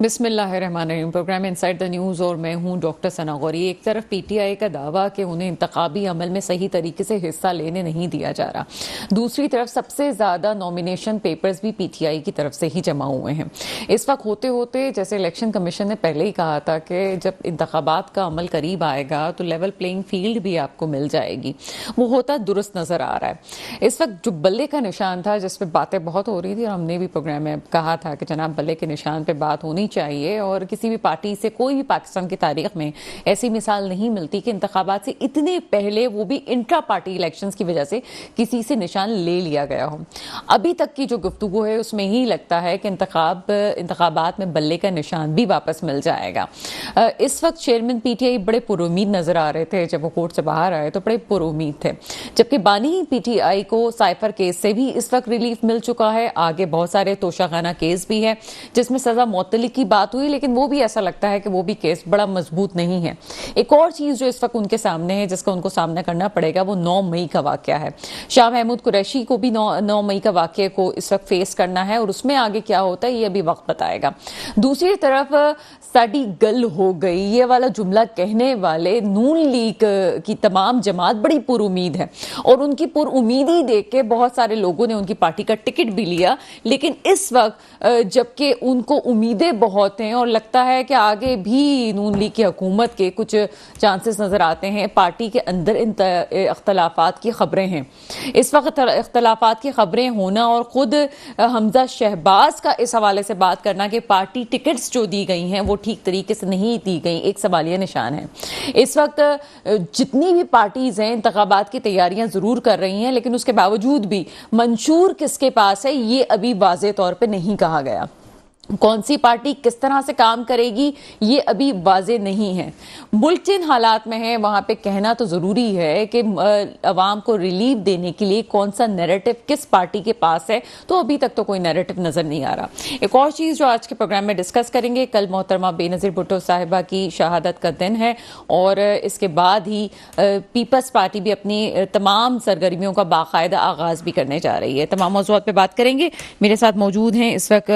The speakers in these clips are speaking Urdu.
بسم اللہ الرحمن الرحیم. پروگرام انسائڈ دا نیوز اور میں ہوں ڈاکٹر ثنا غوری. ایک طرف پی ٹی آئی کا دعویٰ کہ انہیں انتخابی عمل میں صحیح طریقے سے حصہ لینے نہیں دیا جا رہا، دوسری طرف سب سے زیادہ نامینیشن پیپرز بھی پی ٹی آئی کی طرف سے ہی جمع ہوئے ہیں. اس وقت ہوتے ہوتے جیسے الیکشن کمیشن نے پہلے ہی کہا تھا کہ جب انتخابات کا عمل قریب آئے گا تو لیول پلینگ فیلڈ بھی آپ کو مل جائے گی، وہ ہوتا درست نظر آ رہا ہے. اس وقت جو بلے کا نشان تھا جس پہ باتیں بہت ہو رہی تھی، اور ہم نے بھی پروگرام میں کہا تھا کہ جناب بلے کے نشان پہ بات ہونی چاہیے، اور کسی بھی پارٹی سے کوئی بھی پاکستان کی تاریخ میں ایسی مثال نہیں ملتی کہ انتخابات سے اتنے پہلے، وہ بھی انٹرا پارٹی الیکشنز کی وجہ سے، کسی سے نشان لے لیا گیا ہو. ابھی تک کی جو گفتگو ہے اس میں ہی لگتا ہے کہ انتخابات میں بلے کا نشان بھی واپس مل جائے گا. اس وقت چیئرمین پی ٹی آئی بڑے پر امید نظر آ رہے تھے. جب وہ کورٹ سے باہر آئے تو بڑے پر امید تھے، جبکہ بانی پی ٹی آئی کو سائفر کیس سے بھی اس وقت ریلیف مل چکا ہے. آگے بہت سارے توشہ خانہ کیس بھی ہے جس میں سزا معطلی کی بات ہوئی، لیکن وہ بھی ایسا لگتا ہے کہ وہ بھی کیس بڑا مضبوط نہیں ہے. ایک اور چیز جو اس وقت ان کے سامنے ہے، جس کا ان کو سامنا کرنا پڑے گا، وہ 9 مئی کا واقعہ ہے. شاہ محمود قریشی کو بھی 9 مئی کا واقعے کو اس وقت فیس کرنا ہے، اور اس میں آگے کیا ہوتا ہے یہ ابھی وقت بتائے گا. دوسری طرف ساڈی گل ہو گئی، یہ والا جملہ کہنے والے نون لیگ کی تمام جماعت بڑی پر امید ہے، اور ان کی پر امیدی دیکھ کے بہت سارے لوگوں نے ان کی پارٹی کا ٹکٹ بھی لیا. لیکن اس وقت جبکہ ان کو امیدیں بہت ہیں اور لگتا ہے کہ آگے بھی نون لیگ کی حکومت کے کچھ چانسز نظر آتے ہیں، پارٹی کے اندر اختلافات کی خبریں ہیں. اس وقت اختلافات کی خبریں ہونا اور خود حمزہ شہباز کا اس حوالے سے بات کرنا کہ پارٹی ٹکٹس جو دی گئی ہیں وہ ٹھیک طریقے سے نہیں دی گئی، ایک سوالیہ نشان ہے. اس وقت جتنی بھی پارٹیز ہیں انتخابات کی تیاریاں ضرور کر رہی ہیں، لیکن اس کے باوجود بھی منشور کس کے پاس ہے یہ ابھی واضح طور پہ نہیں کہا گیا. کون سی پارٹی کس طرح سے کام کرے گی یہ ابھی واضح نہیں ہے. ملک جن حالات میں ہے وہاں پہ کہنا تو ضروری ہے کہ عوام کو ریلیف دینے کے لیے کون سا نیریٹو کس پارٹی کے پاس ہے، تو ابھی تک تو کوئی نیریٹو نظر نہیں آ رہا. ایک اور چیز جو آج کے پروگرام میں ڈسکس کریں گے، کل محترمہ بے نظیر بھٹو صاحبہ کی شہادت کا دن ہے، اور اس کے بعد ہی پیپلز پارٹی بھی اپنی تمام سرگرمیوں کا باقاعدہ آغاز بھی کرنے جا رہی ہے. تمام موضوعات پہ بات کریں گے. میرے ساتھ موجود ہیں اس وقت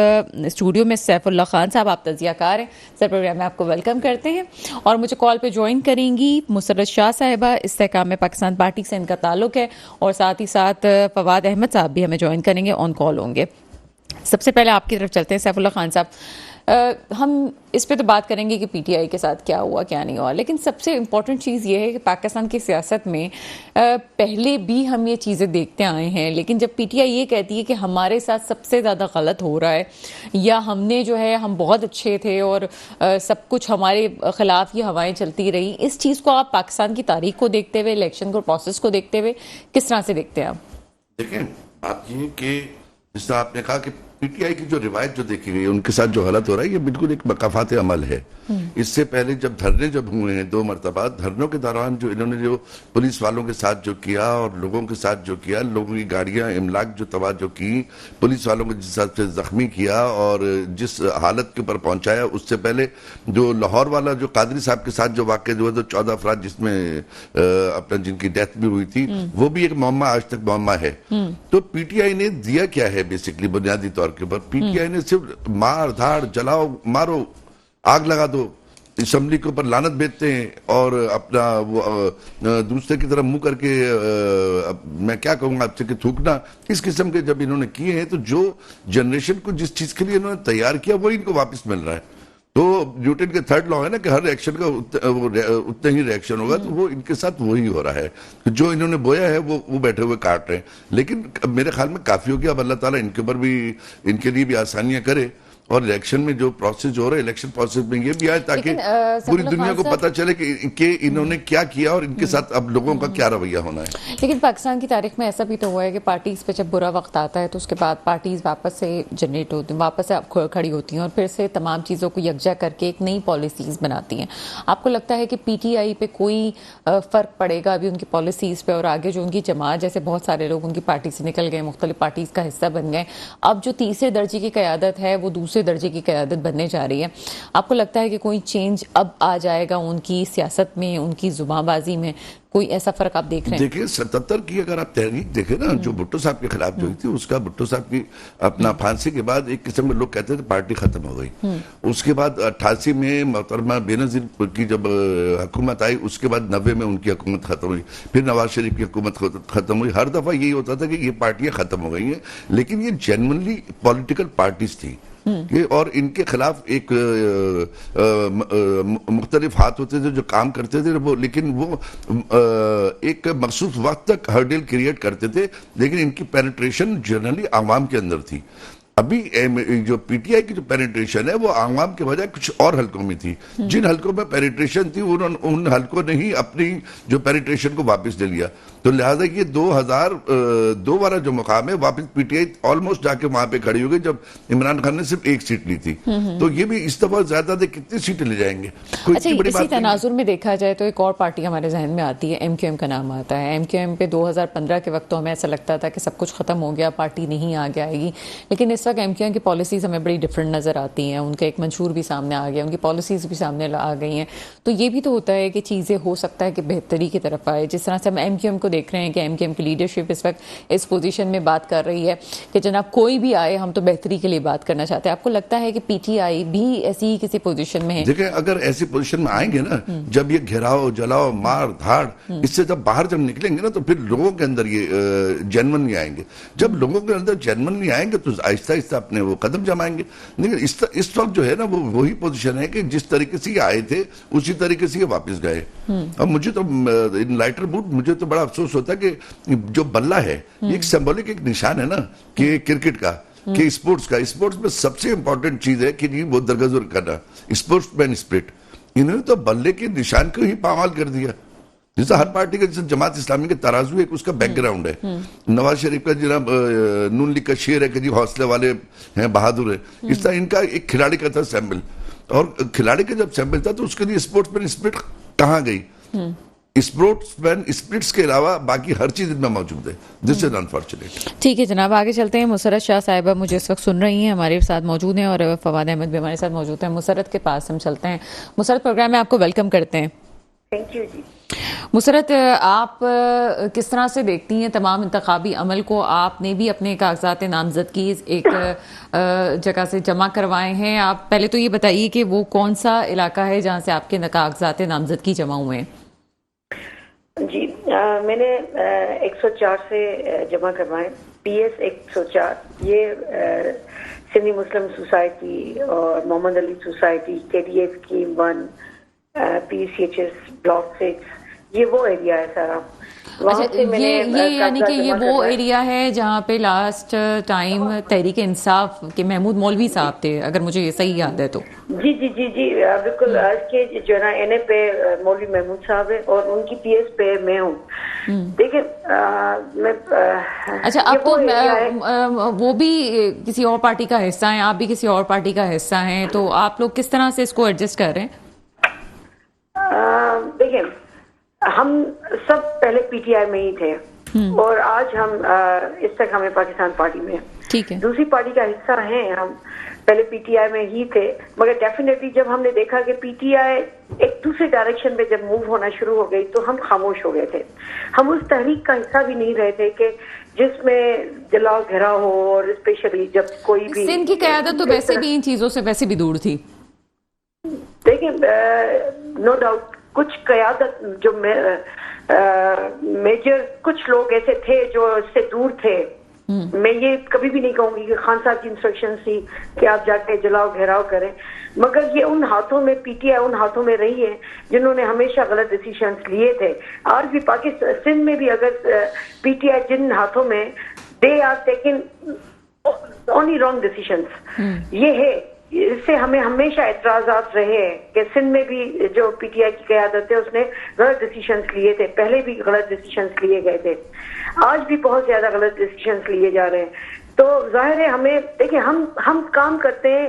اسٹوڈیو میں سیف اللہ خان صاحب. آپ تجزیہ کار ہیں سر، پروگرام میں آپ کو ویلکم کرتے ہیں. اور مجھے کال پہ جوائن کریں گی مسرت شاہ صاحبہ، استحکام میں پاکستان پارٹی سے ان کا تعلق ہے، اور ساتھ ہی ساتھ فواد احمد صاحب بھی ہمیں جوائن کریں گے، آن کال ہوں گے. سب سے پہلے آپ کی طرف چلتے ہیں سیف اللہ خان صاحب. ہم اس پہ تو بات کریں گے کہ پی ٹی آئی کے ساتھ کیا ہوا کیا نہیں ہوا، لیکن سب سے امپورٹنٹ چیز یہ ہے کہ پاکستان کی سیاست میں پہلے بھی ہم یہ چیزیں دیکھتے آئے ہیں، لیکن جب پی ٹی آئی یہ کہتی ہے کہ ہمارے ساتھ سب سے زیادہ غلط ہو رہا ہے، یا ہم نے جو ہے ہم بہت اچھے تھے اور سب کچھ ہمارے خلاف یہ ہوائیں چلتی رہی، اس چیز کو آپ پاکستان کی تاریخ کو دیکھتے ہوئے، الیکشن کو پروسیس کو دیکھتے ہوئے کس طرح سے دیکھتے ہیں آپ؟ دیکھیں، آپ یہ کہ جس طرح آپ نے کہا کہ پی ٹی آئی کی جو روایت جو دیکھی گئی ان کے ساتھ جو غلط ہو رہا ہے، یہ بالکل ایک مقافات عمل ہے. اس سے پہلے جب دھرنے جب ہوئے ہیں 2 مرتبہ، دھرنوں کے دوران جو انہوں نے جو پولیس والوں کے ساتھ جو کیا اور لوگوں کے ساتھ جو کیا، لوگوں کی گاڑیاں املاک جو تباہ جو کی، پولیس والوں کو جس حساب سے زخمی کیا اور جس حالت کے اوپر پہنچایا، اس سے پہلے جو لاہور والا جو قادری صاحب کے ساتھ جو واقعہ جو 14 افراد جس میں اپنا جن کی ڈیتھ بھی ہوئی تھی، وہ بھی ایک معمہ آج تک معمہ ہے. تو پی ٹی آئی نے دیا کیا ہے بیسکلی بنیادی طور کے اوپر؟ پی ٹی آئی نے صرف مار دھاڑ، جلاؤ مارو، آگ لگا دو، اسمبلی کے اوپر لعنت بھیجتے ہیں، اور اپنا وہ دوسرے کی طرف منہ کر کے میں کیا کہوں گا آپ سے کہ تھوکنا، اس قسم کے جب انہوں نے کیے ہیں، تو جو جنریشن کو جس چیز کے لیے انہوں نے تیار کیا وہی ان کو واپس مل رہا ہے. تو نیوٹن کے 3rd لا ہے نا کہ ہر ایکشن کا اتنا ہی ریئیکشن ہوگا، تو وہ ان کے ساتھ وہی ہو رہا ہے. جو انہوں نے بویا ہے وہ بیٹھے ہوئے کاٹ رہے ہیں. لیکن میرے خیال میں کافی ہو گیا. اب اللہ تعالیٰ ان کے اوپر بھی ان کے لیے بھی آسانیاں کرے، اور الیکشن میں جو پروسیس جو ہو رہا ہے، الیکشن پروسیس میں یہ بھی آئے تاکہ پوری دنیا کو پتہ چلے کہ انہوں نے کیا کیا اور ان کے ساتھ اب لوگوں کا کیا رویہ ہونا ہے. لیکن پاکستان کی تاریخ میں ایسا بھی تو ہوا ہے کہ پارٹیز پہ جب برا وقت آتا ہے تو اس کے بعد پارٹیز واپس سے جنریٹ ہوتی ہیں، واپس سے کھڑی ہوتی ہیں، اور پھر سے تمام چیزوں کو یکجا کر کے ایک نئی پالیسیز بناتی ہیں. آپ کو لگتا ہے کہ پی ٹی آئی پہ کوئی فرق پڑے گا ابھی ان کی پالیسیز پہ، اور آگے جو ان کی جماعت، جیسے بہت سارے لوگ ان کی پارٹی سے نکل گئے، مختلف پارٹیز کا حصہ بن گئے، اب جو تیسرے درجے کی قیادت ہے وہ دوسرے دوسرے درجے کی قیادت بننے جا رہی ہے. آپ کو لگتا ہے کہ کوئی چینج اب آ جائے گا ان کی سیاست میں, ان کی زباں بازی میں؟ کوئی ایسا فرق آپ دیکھ رہے ہیں؟ دیکھیں 77 کی اگر آپ تحریک دیکھیں نا, جو بھٹو صاحب کے خلاف جو ہوئی تھی, اس کا بھٹو صاحب کی اپنا پھانسی کے بعد ایک قسم میں لوگ کہتے تھے پارٹی ختم ہو گئی. اس کے بعد 88 میں محترمہ بینظیر کی جب حکومت آئی, اس کے بعد 90 میں ان کی حکومت ختم ہوئی, پھر نواز شریف کی حکومت ختم ہوئی. ہر دفعہ یہی ہوتا تھا کہ یہ پارٹیاں ختم ہو گئی ہیں, لیکن یہ جینوئنلی پولیٹیکل پارٹیز تھی, اور ان کے خلاف ایک مختلف ہاتھ ہوتے تھے جو کام کرتے تھے, لیکن وہ ایک مخصوص وقت تک ہرڈل کریٹ کرتے تھے, لیکن ان کی پینیٹریشن جنرلی عوام کے اندر تھی. ابھی جو پی ٹی آئی کی جو پینیٹریشن ہے وہ عوام کے بجائے کچھ اور حلقوں میں تھی. جن حلقوں میں پینیٹریشن تھی ان حلقوں نے ہی اپنی جو پینیٹریشن کو واپس لے لیا. تو لہٰذا یہ 2002 والا جو مقام ہے, واپس پی ٹی آئی آلموسٹ جا کے وہاں پہ کھڑی ہو گئی جب عمران خان نے صرف ایک سیٹ لی تھی. تو یہ بھی اس دفعہ زیادہ دے کتنی سیٹیں لے جائیں گے. اچھا, اسی تناظر میں دیکھا جائے تو ایک اور پارٹی ہمارے ذہن میں آتی ہے, ایم کیو ایم کا نام آتا ہے. ایم کیو ایم پہ 2015 کے وقت تو ہمیں ایسا لگتا تھا کہ سب کچھ ختم ہو گیا, پارٹی نہیں آگے آئے گی, لیکن اس وقت ایم کیو ایم کی پالیسیز ہمیں بڑی ڈفرینٹ نظر آتی ہیں. ان کا ایک منشور بھی سامنے آ گیا, ان کی پالیسیز بھی سامنے آ گئی ہیں. تو یہ بھی تو ہوتا ہے کہ چیزیں ہو سکتا ہے کہ بہتری کی طرف آئے. جس طرح سے ہم ایم کیو ایم کو دیکھ رہے ہیں کہ ایم کیو ایم کی لیڈرشپ اس وقت اس پوزیشن میں بات کر رہی ہے کہ جناب کوئی بھی آئے ہم تو بہتری کے لیے بات کرنا چاہتے ہیں. آپ کو لگتا ہے کہ پی ٹی آئی بھی ایسی کسی پوزیشن میں ہے؟ دیکھیں, اگر ایسی پوزیشن میں آئیں گے نا, جب یہ گھیراؤ جلاؤ مار دھاڑ, اس سے جب باہر جب نکلیں گے نا, تو پھر لوگوں کے اندر یہ جینونلی آئیں گے. جب لوگوں کے اندر جینونلی آئیں گے تو آہستہ آہستہ اپنے وہ قدم جمائیں گے. لیکن اس وقت جو ہے نا, وہ وہی پوزیشن ہے کہ جس طریقے سے یہ آئے تھے اسی طریقے سے یہ واپس گئے. اب مجھے تو ان لائٹر موڈ مجھے تو بڑا افسوس ہوتا ہے کہ جو بلہ ہے یہ ایک سمبولک ایک نشان ہے نا کہ کرکٹ کا, کہ اسپورٹس کا, اسپورٹس میں سب سے امپورٹنٹ چیز ہے کہ وہ درگزر کرنا, اسپورٹس مین اسپرٹ. انہوں نے تو بلے کے نشان کو ہی پامال کر دیا. جیسا ہر پارٹی کا, جیسے جماعت اسلامی کا ترازو ایک اس کا بیک گراؤنڈ ہے, نواز شریف کا جناب نون لیگ کا شعر ہے کہ جی حوصلے والے ہیں, بہادر ہیں, اس طرح ان کا ایک کھلاڑی کا تھا سیمبل, اور کھلاڑی کا جب سیمبل تھا تو اس کے لیے اسپورٹس مین اسپرٹ کہاں گئی؟ اسپورٹس مین اسپرٹس کے علاوہ باقی ہر چیز ان میں موجود ہے. دس از انفارچونیٹ. ٹھیک ہے جناب, آگے چلتے ہیں. مسرت شاہ صاحبہ مجھے اس وقت سن رہی ہیں, ہمارے ساتھ موجود ہیں, اور فواد احمد بھی ہمارے ساتھ موجود ہیں. مسرت کے پاس ہم چلتے ہیں. مسرت, پروگرام میں آپ کو ویلکم کرتے ہیں. تھینک یو جی. مسرت, آپ کس طرح سے دیکھتی ہیں تمام انتخابی عمل کو؟ آپ نے بھی اپنے کاغذات نامزدگی ایک جگہ سے جمع کروائے ہیں. آپ پہلے تو یہ بتائیے کہ وہ کون سا علاقہ ہے جہاں سے آپ کے کاغذات نامزدگی جمع ہوئے ہیں؟ جی, میں نے 104 سے جمع کروائے, پی ایس 104. یہ سندھی مسلم سوسائٹی اور محمد علی سوسائٹی, کے ڈی ایف اسکیم 1, پی سی ایچ ایس بلاک 6, یہ وہ ایریا ہے سارا. یہ یعنی کہ یہ وہ ایریا ہے جہاں پہ لاسٹ ٹائم تحریک انصاف کے محمود مولوی صاحب تھے, اگر مجھے یہ صحیح یاد ہے تو؟ جی جی جی جی بالکل. آج کے جو ہے نا این اے پہ مولوی محمود صاحب ہے, اور ان کی پی ایس پہ میں ہوں. دیکھیں میں, اچھا, اب تو وہ بھی کسی اور پارٹی کا حصہ ہیں, آپ بھی کسی اور پارٹی کا حصہ ہیں, تو آپ لوگ کس طرح سے اس کو ایڈجسٹ کر رہے ہیں؟ دیکھیں, ہم سب پہلے پی ٹی آئی میں ہی تھے, اور آج ہم اس تک ہمیں پاکستان پارٹی میں ٹھیک ہے, دوسری پارٹی کا حصہ ہیں. ہم پہلے پی ٹی آئی میں ہی تھے, مگر ڈیفینیٹلی جب ہم نے دیکھا کہ پی ٹی آئی ایک دوسرے ڈائریکشن میں جب موو ہونا شروع ہو گئی تو ہم خاموش ہو گئے تھے. ہم اس تحریک کا حصہ بھی نہیں رہے تھے کہ جس میں جلاؤ گھیرا ہو, اور اسپیشلی جب کوئی بھی سندھ کی قیادت تو ویسے بھی ان چیزوں سے ویسے بھی دور تھی. دیکھیں, نو ڈاؤٹ کچھ قیادت جو میجر کچھ لوگ ایسے تھے جو اس سے دور تھے. میں یہ کبھی بھی نہیں کہوں گی کہ خان صاحب کی انسٹرکشن تھی کہ آپ جا کے جلاؤ گھیراؤ کریں, مگر یہ ان ہاتھوں میں, پی ٹی آئی ان ہاتھوں میں رہی ہے جنہوں نے ہمیشہ غلط ڈیسیشنز لیے تھے. آج بھی پاکستان سندھ میں بھی اگر پی ٹی آئی جن ہاتھوں میں, they are taken only wrong decisions. یہ ہے, اس سے ہمیں ہمیشہ اعتراضات رہے ہیں کہ سندھ میں بھی جو پی ٹی آئی کی قیادت ہے اس نے غلط ڈیسیشنز لیے تھے, پہلے بھی غلط ڈیسیشنز لیے گئے تھے, آج بھی بہت زیادہ غلط ڈیسیشنز لیے جا رہے ہیں. تو ظاہر ہے ہمیں دیکھیں, ہم کام کرتے ہیں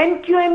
MQM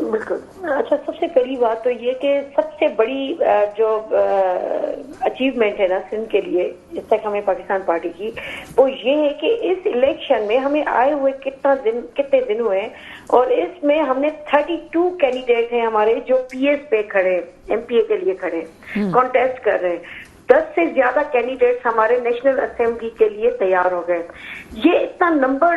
بالکل. اچھا, سب سے پہلی بات تو یہ کہ سب سے بڑی جو اچیومنٹ ہے نا سندھ کے لیے جس تک ہمیں پاکستان پارٹی کی, وہ یہ ہے کہ اس الیکشن میں ہمیں آئے ہوئے کتنے دن ہوئے ہیں, اور اس میں ہم نے 32 کینڈیڈیٹ ہیں ہمارے جو پی ایس پہ کھڑے, ایم پی اے کے لیے کھڑے, کانٹیسٹ کر رہے ہیں. 10 سے زیادہ کینڈیڈیٹس ہمارے نیشنل اسمبلی کے لیے تیار ہو گئے. یہ اتنا نمبر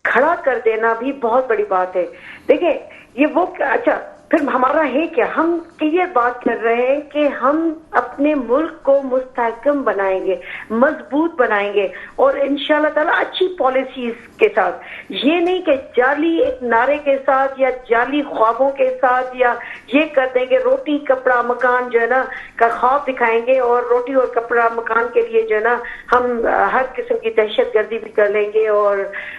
کھڑا کر دینا بھی بہت بڑی بات ہے. دیکھیں یہ وہ, اچھا پھر ہمارا ہے کیا, ہم کلیئر بات کر رہے ہیں کہ ہم اپنے ملک کو مستحکم بنائیں گے, مضبوط بنائیں گے, اور انشاءاللہ تعالیٰ اچھی پالیسیز کے ساتھ. یہ نہیں کہ جعلی ایک نعرے کے ساتھ یا جعلی خوابوں کے ساتھ یا یہ کر دیں گے روٹی کپڑا مکان جو ہے نا کا خواب دکھائیں گے, اور روٹی اور کپڑا مکان کے لیے جو ہے نا ہم ہر قسم کی دہشت گردی بھی کر لیں گے اور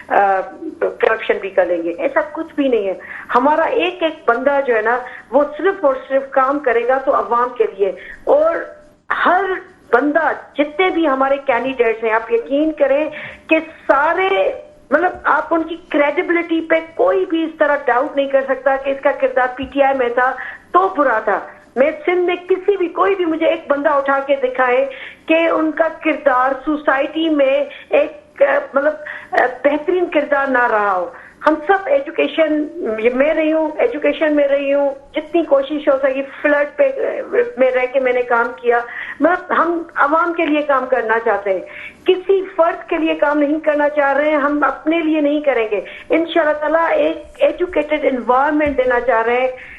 کرپشن بھی کر لیں گے. ایسا کچھ بھی نہیں ہے. ہمارا ایک ایک بندہ جو ہے نا وہ صرف اور صرف کام کرے گا تو عوام کے لیے, اور ہر بندہ جتنے بھی ہمارے کینڈیڈیٹس ہیں آپ یقین کریں کہ سارے مطلب آپ ان کی کریڈیبلٹی پہ کوئی بھی اس طرح ڈاؤٹ نہیں کر سکتا کہ اس کا کردار پی ٹی آئی میں تھا تو برا تھا. میں سندھ میں کسی بھی کوئی بھی مجھے ایک بندہ اٹھا کے دکھائے کہ ان کا کردار سوسائٹی میں ایک مطلب بہترین کردار نہ رہا ہو. ہم سب ایجوکیشن میں رہی ہوں, ایجوکیشن میں رہی ہوں, جتنی کوشش ہو سکی فلڈ پہ میں رہ کے میں نے کام کیا. مطلب ہم عوام کے لیے کام کرنا چاہتے ہیں, کسی فرد کے لیے کام نہیں کرنا چاہ رہے ہیں, ہم اپنے لیے نہیں کریں گے. انشاءاللہ تعالیٰ ایک ایجوکیٹڈ انوائرمنٹ دینا چاہ رہے ہیں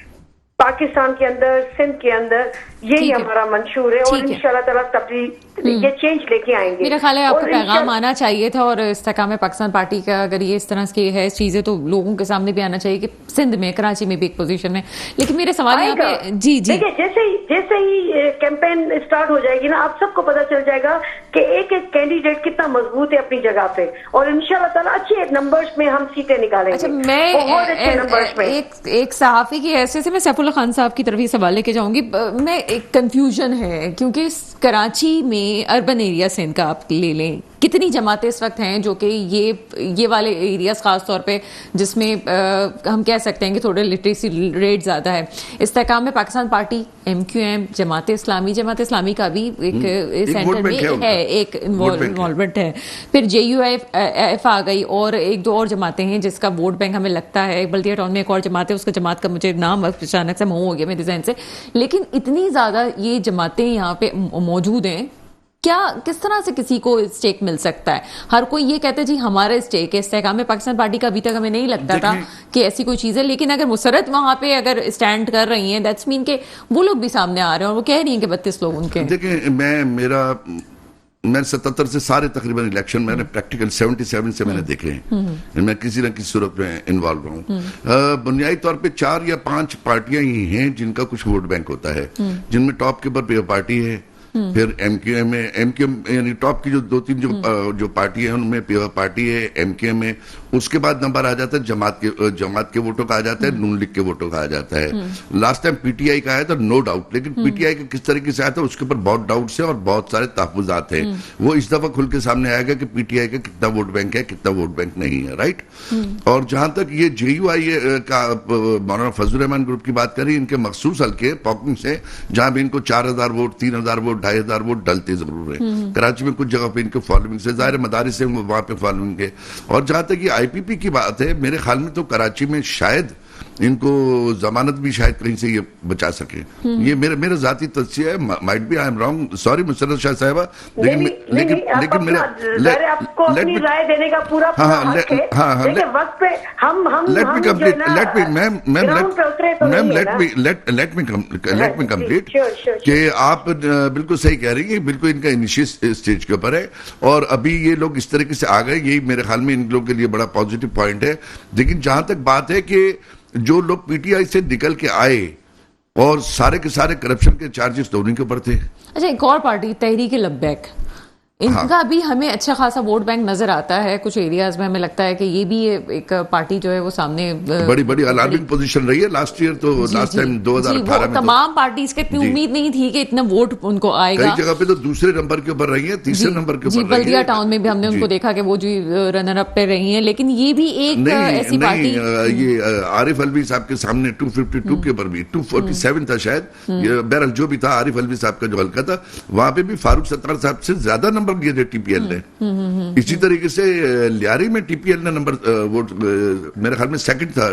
پاکستان کے اندر, سندھ کے اندر. یہی ہمارا منشور ہے, اور انشاءاللہ تعالیٰ تبدیلی یہ چینج لے کے آئیں گے. میرا خیال ہے آپ کو پیغام آنا چاہیے تھا, اور استحکام پاکستان پارٹی کا اگر یہ اس طرح کی ہے چیزیں تو لوگوں کے سامنے بھی آنا چاہیے کہ سندھ میں کراچی میں بھی ایک پوزیشن ہے. لیکن میرے سوال یہاں پہ جی جیسے ہی کیمپین اسٹارٹ ہو جائے گی نا آپ سب کو پتا چل جائے گا کہ ایک ایک کینڈیڈیٹ کتنا مضبوط ہے اپنی جگہ پہ, اور انشاءاللہ تعالیٰ اچھے نمبرز میں ہم سیٹیں نکالیں گے. بہت اچھے نمبرز میں. ایک صحافی کی حیثیت سے میں سیف اللہ خان صاحب کی طرف یہ سوال لے کے جاؤں گی. میں ایک کنفیوژن ہے کیونکہ کراچی میں اربن ایریا سندھ کا آپ لے لیں, کتنی جماعتیں اس وقت ہیں جو کہ یہ والے ایریاز خاص طور پہ جس میں ہم کہہ سکتے ہیں کہ تھوڑے لٹریسی ریٹ زیادہ ہے. استحکام میں Pakistan party, M Q M, Jamaat Islami کا بھی ایک سینٹر میں ہے, ایک انوالومنٹ ہے. پھر جے یو ایف آ گئی, اور ایک دو اور جماعتیں ہیں جس کا ووٹ بینک ہمیں لگتا ہے. بلدیہ ٹاؤن میں ایک اور جماعت ہے, اس کا جماعت کا مجھے نام اچانک سے منہ ہو گیا میرے ذہن سے. لیکن اتنی زیادہ یہ جماعتیں یہاں پہ موجود ہیں, کیا کس طرح سے کسی کو اسٹیک مل سکتا ہے؟ ہر کوئی یہ کہتا ہے جی ہمارا اسٹیک ہے. استحکام پاکستان پارٹی کا ابھی تک ہمیں نہیں لگتا تھا کہ ایسی کوئی چیز ہے, لیکن اگر مسرت وہاں پہ اگر اسٹینڈ کر رہی ہیں دیٹس مین کہ وہ لوگ بھی سامنے آ رہے ہیں, اور وہ کہہ رہی ہیں کہ 32 لوگ ان کے. دیکھیں میں 77 سے سارے تقریباً الیکشن میں نے پریکٹیکل 77 سے میں نے دیکھے ہیں, میں کسی نہ کسی صورت میں انوالو ہوں. بنیادی طور پہ 4 یا 5 پارٹیاں ہی ہیں جن کا کچھ ووٹ بینک ہوتا ہے, جن میں ٹاپ کے اوپر پیپر پارٹی ہے, پھر ایم کیو ایم ہے. ایم کیو ایم یعنی ٹاپ کی جو 2-3 جو پارٹی ہیں ان میں پیپر پارٹی ہے, ایم کیو ایم ہے. اس کے بعد نمبر آ جاتا ہے جماعت کے ووٹوں کا آ جاتا ہے, نون لیگ کے ووٹوں کا آ جاتا ہے. Last time P T I کا آیا تھا نو ڈاؤٹ, لیکن پی ٹی آئی کا کس طریقے سے آیا تھا اس کے اوپر بہت ڈاؤٹس ہیں اور بہت سارے تحفظات ہیں. وہ اس دفعہ کھل کے سامنے آئے گا کہ پی ٹی آئی کا کتنا ووٹ بینک ہے, کتنا ووٹ بینک نہیں ہے, رائٹ. اور جہاں تک یہ جے یو آئی کا مولانا فضل الرحمان گروپ کی بات کریں, ان کے مخصوص حلقے پاکنگ سے جہاں بھی ان کو 4000 ووٹ, 3000 ووٹ, 2500 ووٹ ڈلتے ضرور ہیں. کراچی میں کچھ جگہ پہ ان کے فالوئنگ سے ظاہر مدارس سے وہاں پہ فالوئنگ ہے. اور جہاں تک یہ آئی پی پی کی بات ہے, میرے خیال میں تو کراچی میں شاید ان کو ضمانت بھی شاید کہیں سے یہ بچا سکے. یہ میرا ذاتی تجزیہ ہے, might be I am wrong, sorry Musarrat Shah صاحبہ, لیکن میرا آپ کو اپنی رائے دینے کا پورا حق ہے. لیکن وقت پہ ہم لیٹ می کمپلیٹ کہ آپ بالکل صحیح کہہ رہی ہیں, بالکل ان کا انیشیل اسٹیج کے اوپر ہے, اور ابھی یہ لوگ اس طریقے سے آ گئے, یہی میرے خیال میں ان لوگوں کے لیے بڑا پازیٹیو پوائنٹ ہے. لیکن جہاں تک بات ہے کہ جو لوگ پی ٹی آئی سے نکل کے آئے اور سارے کے سارے کرپشن کے چارجز تو انہیں کے اوپر تھے. اچھا, ایک اور پارٹی تحریک لبیک, ان کا بھی ہمیں اچھا خاصا ووٹ بینک نظر آتا ہے کچھ ایریاز میں. ہمیں لگتا ہے کہ یہ بھی ایک پارٹی جو ہے وہ سامنے بڑی الارمنگ پوزیشن رہی ہے لاسٹ ایئر. تو لاسٹ ٹائم 2018 میں تمام پارٹیز کے اتنی امید نہیں تھی کہ اتنا ووٹ ان کو آئے گا. کئی جگہ پہ تو دوسرے نمبر کے اوپر رہی ہیں, تیسرے نمبر کے اوپر رہی ہیں. بلدیہ ٹاؤن میں بھی ہم نے ان کو دیکھا کہ وہ جو رنر اپ پہ رہی ہیں. لیکن یہ بھی ایک ایسی پارٹی, یہ عارف الوی صاحب کے سامنے 252 کے اوپر بھی 247 تھا شاید. بہرحال جو بھی تھا, عارف الوی صاحب کا جو حلقہ تھا وہاں پہ بھی فاروق ستار صاحب سے زیادہ نمبر لیے تھے ٹی پی ایل نے. اسی طریقے سے لیاری میں ٹی پی ایل نے نمبر ووٹ میرے خیال میں سیکنڈ تھا,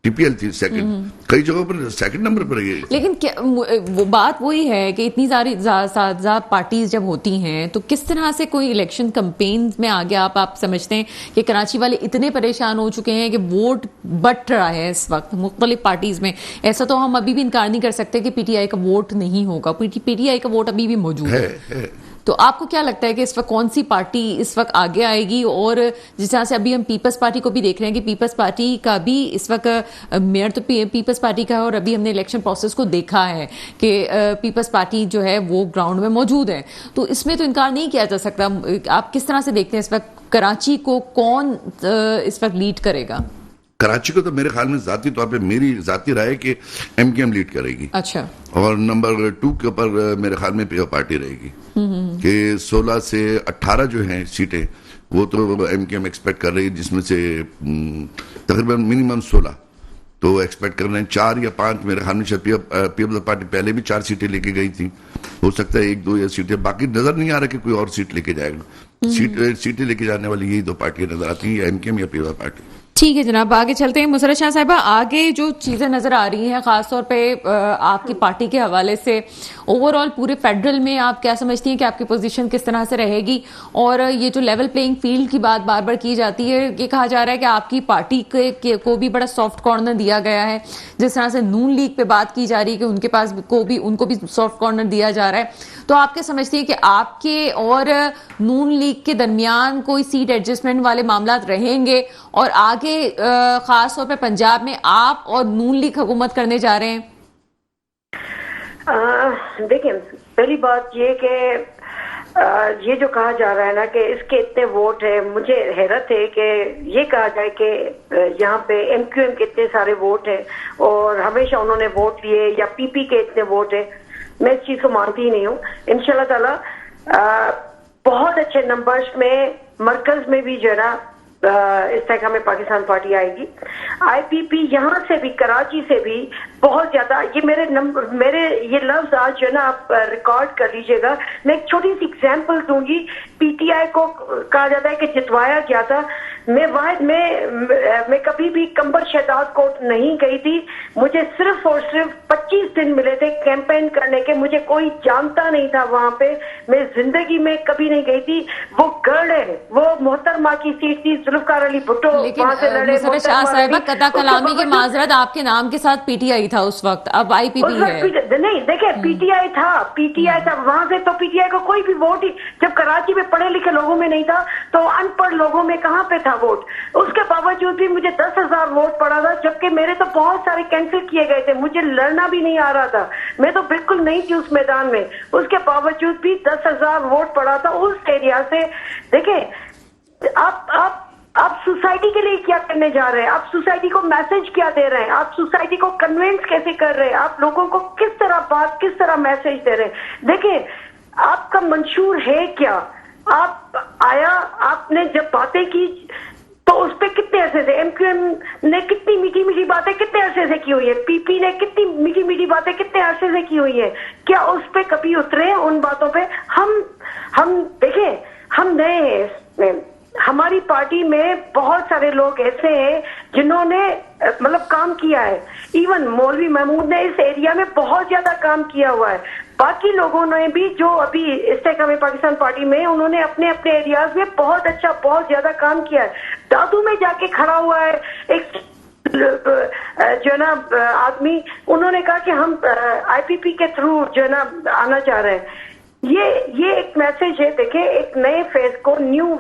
ٹی پی ایل تھی سیکنڈ, کئی جگہوں پر سیکنڈ نمبر پر رہی ہے. لیکن وہ بات وہی ہے کہ اتنی ساری زیادہ پارٹیز جب ہوتی ہیں تو کس طرح سے کوئی الیکشن کمپین میں آگے آپ سمجھتے ہیں کہ کراچی والے اتنے پریشان ہو چکے ہیں کہ ووٹ بٹ رہا ہے اس وقت مختلف پارٹیز میں. ایسا تو ہم ابھی بھی انکار نہیں کر سکتے کہ پی ٹی آئی کا ووٹ نہیں ہوگا, پی ٹی آئی کا ووٹ ابھی بھی موجود ہے. تو آپ کو کیا لگتا ہے کہ اس وقت کون سی پارٹی اس وقت آگے آئے گی؟ اور جس طرح سے ابھی ہم پیپلز پارٹی کو بھی دیکھ رہے ہیں کہ پیپلز پارٹی کا بھی اس وقت میئر تو پیپلز پارٹی کا ہے, اور ابھی ہم نے الیکشن پروسیس کو دیکھا ہے کہ پیپلز پارٹی جو ہے وہ گراؤنڈ میں موجود ہے. تو اس میں تو انکار نہیں کیا جا سکتا. آپ کس طرح سے دیکھتے ہیں اس وقت کراچی کو کون اس وقت لیڈ کرے گا؟ کراچی کو تو میرے خیال میں ذاتی طور پہ میری ذاتی رائے کہ ایم کیو ایم لیڈ کرے گی. اچھا. اور نمبر 2 کے اوپر میرے خیال میں پیپلز پارٹی رہے گی کہ 16 سے 18 جو ہیں سیٹیں وہ تو ایم کیو ایم ایکسپیکٹ کر رہی ہے, جس میں سے تقریباً منیمم 16 تو ایکسپیکٹ کر رہے ہیں. 4 یا 5 میرے خیال میں شاید پیپلز پارٹی پہلے بھی 4 سیٹیں لے کے گئی تھی, ہو سکتا ہے 1-2 یا سیٹیں, باقی نظر نہیں آ رہا کہ کوئی اور سیٹ لے کے جائے گا. سیٹیں لے کے جانے والی یہی 2 پارٹیاں نظر آتی ہیں, یا ایم کیو ایم یا پیپلز پارٹی. ٹھیک ہے جناب, آگے چلتے ہیں. مسرت شاہ صاحبہ, آگے جو چیزیں نظر آ رہی ہیں خاص طور پہ آپ کی پارٹی کے حوالے سے, اوور آل پورے فیڈرل میں آپ کیا سمجھتی ہیں کہ آپ کی پوزیشن کس طرح سے رہے گی؟ اور یہ جو لیول پلینگ فیلڈ کی بات بار بار کی جاتی ہے, یہ کہا جا رہا ہے کہ آپ کی پارٹی کو بھی بڑا سافٹ کارنر دیا گیا ہے, جس طرح سے نون لیگ پہ بات کی جا رہی ہے کہ ان کے پاس ان کو بھی سافٹ کارنر دیا جا رہا ہے. تو آپ کیا سمجھتی ہیں کہ آپ کے اور نون لیگ کے درمیان کوئی سیٹ ایڈجسٹمنٹ والے معاملات رہیں گے, اور آگے خاص طور پہ پنجاب میں آپ اور نون لیگ حکومت کرنے جا رہے ہیں؟ دیکھیں, پہلی بات یہ کہ یہ جو کہا جا رہا ہے نا کہ اس کے اتنے ووٹ ہیں, مجھے حیرت ہے کہ یہ کہا جائے کہ یہاں پہ ایم کیو ایم کے اتنے سارے ووٹ ہیں اور ہمیشہ انہوں نے ووٹ لیے, یا پی پی کے اتنے ووٹ ہیں. میں اس چیز کو مانتی ہی نہیں ہوں. انشاءاللہ تعالی بہت اچھے نمبرز میں مرکز میں بھی جو ہے نا استحکام پاکستان پارٹی آئے گی. آئی پی پی یہاں سے بھی, کراچی سے بھی بہت زیادہ. یہ میرے یہ لفظ آج جو ہے نا آپ ریکارڈ کر لیجئے گا. میں ایک چھوٹی سی ایگزامپل دوں گی. پی ٹی آئی کو کہا جاتا ہے کہ جتوایا گیا تھا. میں کبھی بھی کمبر شہداد کوٹ نہیں گئی تھی. مجھے صرف اور صرف 25 دن ملے تھے کیمپین کرنے کے. مجھے کوئی جانتا نہیں تھا وہاں پہ. میں زندگی میں کبھی نہیں گئی تھی. وہ گڑھ ہے, وہ محترمہ کی سیٹ تھی, ذوالفقار علی بھٹو وہاں سے لڑے. مسرت شاہ صاحبہ, قطع کلامی کی معذرت, آپ کے نام کے ساتھ پی ٹی آئی تھا اس وقت, اب آئی پی پی ہے. نہیں دیکھیں, پی ٹی آئی تھا وہاں سے. تو پی ٹی آئی کو کوئی بھی ووٹ ہی, جب کراچی میں پڑھے لکھے لوگوں میں نہیں تھا تو ان پڑھ لوگوں میں کہاں پہ تھا ووٹ. اس کے باوجود بھی مجھے 10,000 ووٹ پڑا تھا, جبکہ میرے تو بہت سارے کینسل کیے گئے تھے. مجھے لڑنا بھی نہیں آ رہا تھا, میں تو بالکل نہیں تھی اس میدان میں. اس کے باوجود بھی 10,000 ووٹ پڑا تھا اس ایریا سے. دیکھیں, آپ سوسائٹی کے لیے کیا کرنے جا رہے ہیں؟ آپ سوسائٹی کو میسج کیا دے رہے ہیں؟ آپ سوسائٹی کو کنونس کیسے کر رہے ہیں؟ آپ لوگوں کو کس طرح میسج دے رہے ہیں؟ دیکھیں, آپ کا منشور ہے کیا؟ آپ نے جب باتیں کی تو اس پہ کتنے عرصے سے, ایم کیو ایم نے کتنی میٹھی میٹھی باتیں کتنے عرصے سے کی ہوئی ہے, پی پی نے کتنی میٹھی میٹھی باتیں کتنے عرصے سے کی ہوئی ہے, کیا اس پہ کبھی اترے ان باتوں پہ؟ ہم دیکھیں, ہم نئے ہیں اس میں. ہماری پارٹی میں بہت سارے لوگ ایسے ہیں جنہوں نے مطلب کام کیا ہے. ایون مولوی محمود نے اس ایریا میں بہت زیادہ کام کیا ہوا ہے. باقی لوگوں نے بھی جو ابھی استحکام پاکستان پارٹی میں, انہوں نے اپنے ایریاز میں بہت اچھا, بہت زیادہ کام کیا ہے. دادو میں جا کے کھڑا ہوا ہے ایک جو ہے نا آدمی, انہوں نے کہا کہ ہم آئی پی پی کے تھرو جو ہے نا آنا چاہ رہے ہیں. یہ ایک میسج ہے. دیکھیں, ایک نئے فیس کو, نیو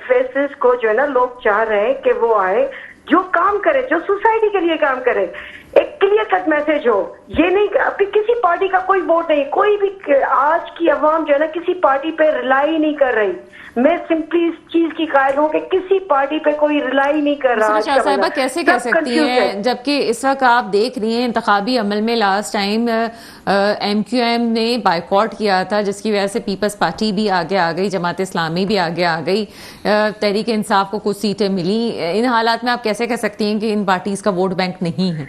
فیسز کو جو ہے نا لوگ چاہ رہے ہیں کہ وہ آئے, جو کام کرے, جو سوسائٹی کے لیے کام کرے. ایک کلیئر کٹ میسج ہو. یہ نہیں, ابھی کسی پارٹی کا کوئی ووٹ نہیں, کوئی بھی آج کی عوام جو ہے نا کسی پارٹی پہ ریلائی نہیں کر رہی. میں سمپلی اس چیز کی قائل ہوں کہ کسی پارٹی پہ کوئی ریلائی نہیں کر رہا. شاہ صاحبہ کیسے کہہ سکتی ہیں جبکہ اس وقت آپ دیکھ رہی ہیں انتخابی عمل میں last time M Q M نے بائیکاٹ کیا تھا, جس کی وجہ سے پیپلز پارٹی بھی آگے آ گئی, جماعت اسلامی بھی آگے آ گئی, تحریک انصاف کو کچھ سیٹیں ملی. ان حالات میں آپ کیسے کہہ سکتی ہیں کہ ان پارٹیز کا ووٹ بینک نہیں ہے؟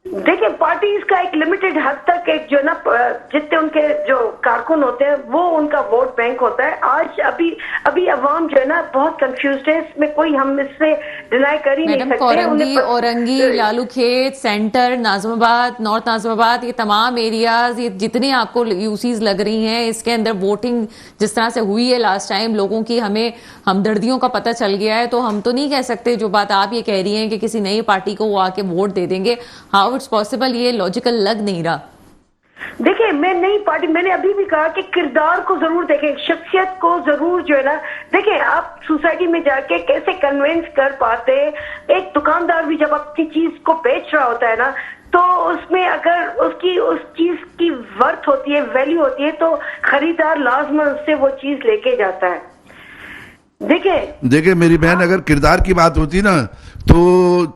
دیکھیں پارٹیز کا ایک لمیٹڈ حد تک ایک جو نا جتنے ان کے جو کارکن ہوتے ہیں وہ ان کا ووٹ بینک ہوتا ہے. آج ابھی عوام جو ہے نا بہت کنفیوزڈ ہے, اس میں کوئی ہم اس سے ڈینائی کر ہی نہیں سکتے. کورنگی, اورنگی, لالو کھیت, سینٹر, ناظم آباد, نارتھ ناظم آباد, یہ تمام ایریاز, یہ جتنی آپ کو یوسیز لگ رہی ہیں, اس کے اندر ووٹنگ جس طرح سے ہوئی ہے لاسٹ ٹائم, لوگوں کی ہمیں ہمدردیوں کا پتہ چل گیا ہے. تو ہم تو نہیں کہہ سکتے جو بات آپ یہ کہہ رہی ہیں کہ کسی نئی پارٹی کو وہ آ کے ووٹ دے دیں گے. ہاؤ اٹس پاسبل, یہ لاجیکل لگ نہیں رہا. دیکھیں میں نئی پارٹی, میں نے ابھی بھی کہا کہ کردار کو ضرور دیکھیں, شخصیت کو ضرور جو ہے نا دیکھیں. آپ سوسائٹی میں جا کے کیسے کنونس کر پاتے, ایک دکاندار بھی جب اپنی چیز کو بیچ رہا ہوتا ہے نا تو اس میں اگر اس چیز کی ورتھ ہوتی ہے, ویلیو ہوتی ہے, تو خریدار لازماً سے وہ چیز لے کے جاتا ہے. دیکھیں میری بہن, اگر کردار کی بات ہوتی نا تو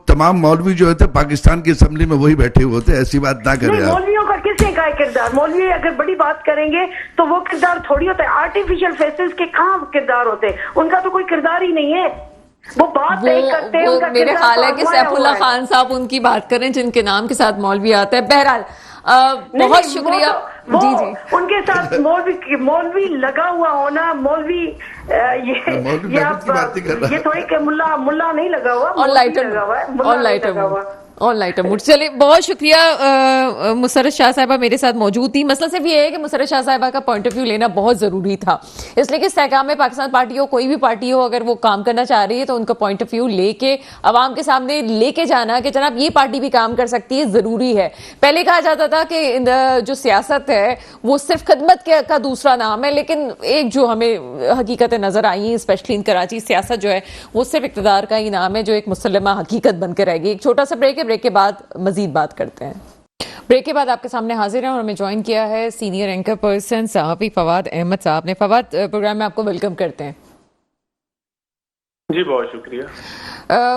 تمام مولوی جو ہوتے پاکستان کی اسمبلی میں وہی بیٹھے ہوئے ہوتے. ایسی بات نہ کریں. مولویوں کا کس نے کہا ہے کردار؟ مولوی اگر بڑی بات کریں گے تو وہ کردار تھوڑی ہوتا ہے. آرٹیفیشل فیسز کے کہاں کردار ہوتے ہیں, ان کا تو کوئی کردار ہی نہیں ہے. وہ بات کرتے ہیں, میرے خیال ہے کہ سیف اللہ خان صاحب ان کی بات کریں جن کے نام کے ساتھ مولوی آتا ہے. بہرحال بہت شکریہ. جی ان کے ساتھ مولوی لگا ہوا ہونا, مولوی یہ تھوڑی کہ ملا نہیں لگا ہوا, آن لائٹر موڈ. چلے بہت شکریہ. مسرت شاہ صاحبہ میرے ساتھ موجود تھی. مسئلہ صرف یہ ہے کہ مسرت شاہ صاحبہ کا پوائنٹ آف ویو لینا بہت ضروری تھا, اس لیے کہ استحکام میں پاکستان پارٹی ہو, کوئی بھی پارٹی ہو, اگر وہ کام کرنا چاہ رہی ہے تو ان کا پوائنٹ آف ویو لے کے عوام کے سامنے لے کے جانا کہ جناب یہ پارٹی بھی کام کر سکتی ہے, ضروری ہے. پہلے کہا جاتا تھا کہ جو سیاست ہے وہ صرف خدمت کا دوسرا نام ہے, لیکن ایک جو ہمیں حقیقتیں نظر آئی ہیں اسپیشلی ان کراچی, سیاست جو ہے وہ صرف اقتدار کا ہی نام ہے جو ایک مسلمہ حقیقت بن کے رہ گئی. ایک چھوٹا سا بریک ہے, بریک کے بعد مزید بات کرتے ہیں. بریک کے بعد آپ کے سامنے حاضر ہیں اور ہمیں جوائن کیا ہے سینئر اینکر پرسن صحافی فواد احمد صاحب نے. فواد, پروگرام میں آپ کو ویلکم کرتے ہیں. جی بہت شکریہ.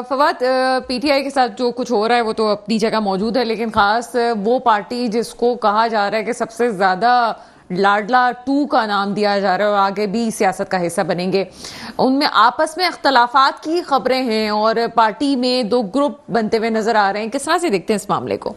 فواد, پی ٹی آئی کے ساتھ جو کچھ ہو رہا ہے وہ تو اپنی جگہ موجود ہے, لیکن خاص وہ پارٹی جس کو کہا جا رہا ہے کہ سب سے زیادہ لاڈلا 2 کا نام دیا جا رہا ہے اور آگے بھی سیاست کا حصہ بنیں گے, ان میں آپس میں اختلافات کی خبریں ہیں اور پارٹی میں 2 گروپ بنتے ہوئے نظر آ رہے ہیں. کس طرح سے دیکھتے ہیں اس معاملے کو؟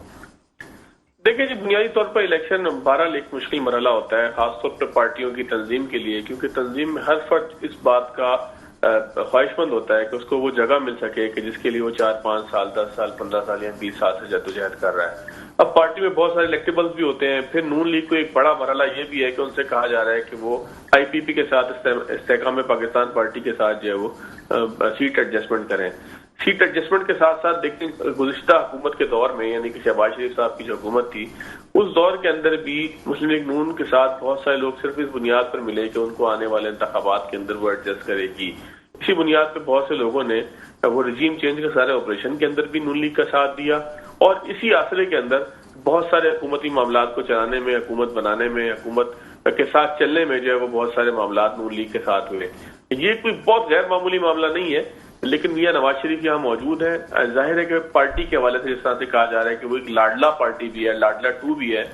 دیکھیں جی, بنیادی طور پر الیکشن بہرحال ایک مشکل مرحلہ ہوتا ہے, خاص طور پر پارٹیوں کی تنظیم کے لیے, کیونکہ تنظیم میں ہر فرد اس بات کا خواہش مند ہوتا ہے کہ اس کو وہ جگہ مل سکے کہ جس کے لیے وہ 4-5 سال 10 سال 15 سال یا 20 سال سے جدوجہد کر رہا ہے. اب پارٹی میں بہت سارے الیکٹیبلز بھی ہوتے ہیں. پھر نون لیگ کو ایک بڑا مرحلہ یہ بھی ہے کہ ان سے کہا جا رہا ہے کہ وہ آئی پی پی کے ساتھ استحکام پاکستان پارٹی کے ساتھ جو ہے وہ سیٹ ایڈجسٹمنٹ کریں. سیٹ ایڈجسٹمنٹ کے ساتھ ساتھ دیکھتے ہیں گزشتہ حکومت کے دور میں, یعنی کہ شہباز شریف صاحب کی جو حکومت تھی, اس دور کے اندر بھی مسلم لیگ نون کے ساتھ بہت سارے لوگ صرف اس بنیاد پر ملے کہ ان کو آنے والے انتخابات کے اندر وہ ایڈجسٹ کرے گی. اسی بنیاد پہ بہت سے لوگوں نے وہ رجیم چینج کے سارے آپریشن کے اندر بھی نون لیگ کا ساتھ دیا, اور اسی آسرے کے اندر بہت سارے حکومتی معاملات کو چلانے میں, حکومت بنانے میں, حکومت کے ساتھ چلنے میں جو ہے وہ بہت سارے معاملات نون لیگ کے ساتھ ہوئے. یہ کوئی بہت غیر معمولی معاملہ نہیں ہے, لیکن میاں نواز شریف یہاں موجود ہے. ظاہر ہے کہ پارٹی کے حوالے سے جس طرح سے کہا جا رہا ہے کہ وہ ایک لاڈلا پارٹی بھی ہے, لاڈلا 2 بھی ہے,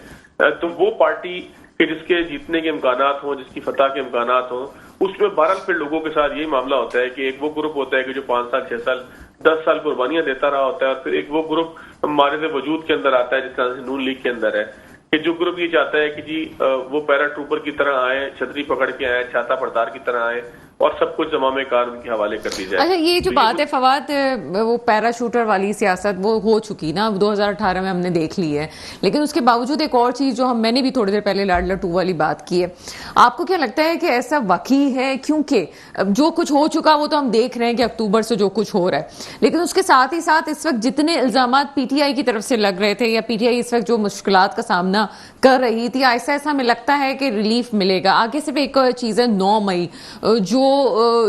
تو وہ پارٹی کہ جس کے جیتنے کے امکانات ہوں, جس کی فتح کے امکانات ہوں, اس میں بہرحال پھر لوگوں کے ساتھ یہی معاملہ ہوتا ہے کہ ایک وہ گروپ ہوتا ہے کہ جو 5 سال 6 سال 10 سال قربانیاں دیتا رہا ہوتا ہے, اور پھر ایک وہ گروپ مارد وجود کے اندر آتا ہے جس طرح سے نون لیگ کے اندر ہے کہ جو گروپ یہ چاہتا ہے کہ جی وہ پیرا ٹروپر کی طرح آئے, چھتری پکڑ کے آئے, چھاتا پردار کی طرح آئے, اور سب کچھ زمام کار ان کے حوالے کر دی جائے. اچھا, یہ جو بات ہے فواد, وہ پیرا شوٹر والی سیاست وہ ہو چکی نا 2018 میں ہم نے دیکھ لی ہے, لیکن اس کے باوجود ایک اور چیز جو میں نے بھی تھوڑی دیر پہلے لاڈلا 2 والی بات کی ہے, آپ کو کیا لگتا ہے کہ ایسا واقعی ہے؟ کیونکہ جو کچھ ہو چکا وہ تو ہم دیکھ رہے ہیں کہ اکتوبر سے جو کچھ ہو رہا ہے, لیکن اس کے ساتھ ہی ساتھ اس وقت جتنے الزامات پی ٹی آئی کی طرف سے لگ رہے تھے یا پی ٹی آئی اس وقت جو مشکلات کا سامنا کر رہی تھی, ایسا ہمیں لگتا ہے کہ ریلیف ملے گا. آگے صرف ایک چیز ہے 9 مئی جو